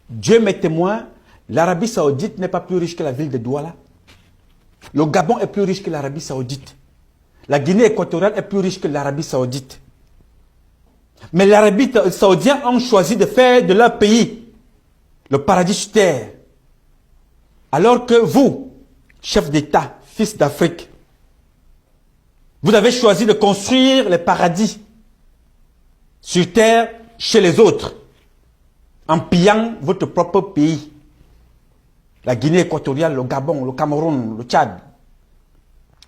Dieu m'est témoin, l'Arabie Saoudite n'est pas plus riche que la ville de Douala. Le Gabon est plus riche que l'Arabie Saoudite. La Guinée équatoriale est plus riche que l'Arabie Saoudite. Mais l'Arabie Saoudiens ont choisi de faire de leur pays le paradis sur terre. Alors que vous, chef d'État, fils d'Afrique, vous avez choisi de construire les paradis sur terre chez les autres, en pillant votre propre pays. La Guinée équatoriale, le Gabon, le Cameroun, le Tchad.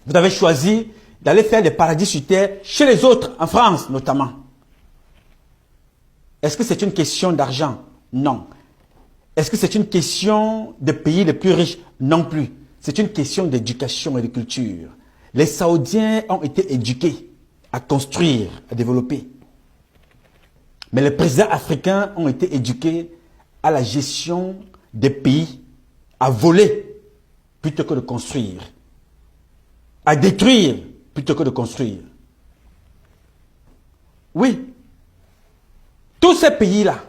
Vous avez choisi d'aller faire des paradis sur terre chez les autres, en France notamment. Est-ce que c'est une question d'argent? Non. Est-ce que c'est une question des pays les plus riches? Non plus. C'est une question d'éducation et de culture. Les Saoudiens ont été éduqués à construire, à développer. Mais les présidents africains ont été éduqués à la gestion des pays, à voler plutôt que de construire, à détruire plutôt que de construire. Oui, tous ces pays-là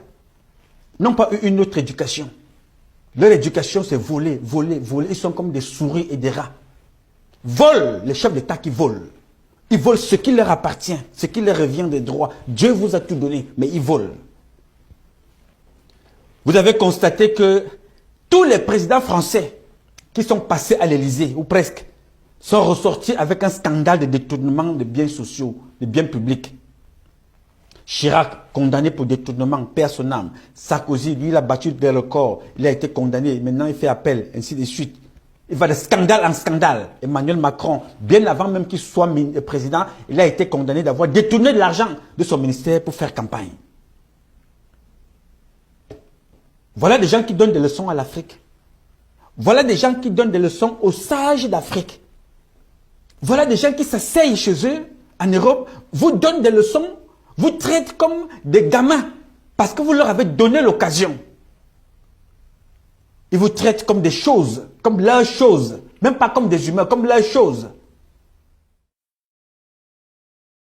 n'ont pas eu une autre éducation. Leur éducation, c'est voler, voler, voler. Ils sont comme des souris et des rats. Volent, les chefs d'État qui volent. Ils volent ce qui leur appartient, ce qui leur revient des droits. Dieu vous a tout donné, mais ils volent. Vous avez constaté que tous les présidents français qui sont passés à l'Élysée, ou presque, sont ressortis avec un scandale de détournement de biens sociaux, de biens publics. Chirac, condamné pour détournement, paix à son âme. Sarkozy, lui, il a battu vers le corps. Il a été condamné. Maintenant, il fait appel, ainsi de suite. Il va de scandale en scandale. Emmanuel Macron, bien avant même qu'il soit président, il a été condamné d'avoir détourné de l'argent de son ministère pour faire campagne. Voilà des gens qui donnent des leçons à l'Afrique. Voilà des gens qui donnent des leçons aux sages d'Afrique. Voilà des gens qui s'asseyent chez eux, en Europe, vous donnent des leçons, vous traitent comme des gamins, parce que vous leur avez donné l'occasion. Ils vous traitent comme des choses, comme leurs choses, même pas comme des humains, comme leurs choses.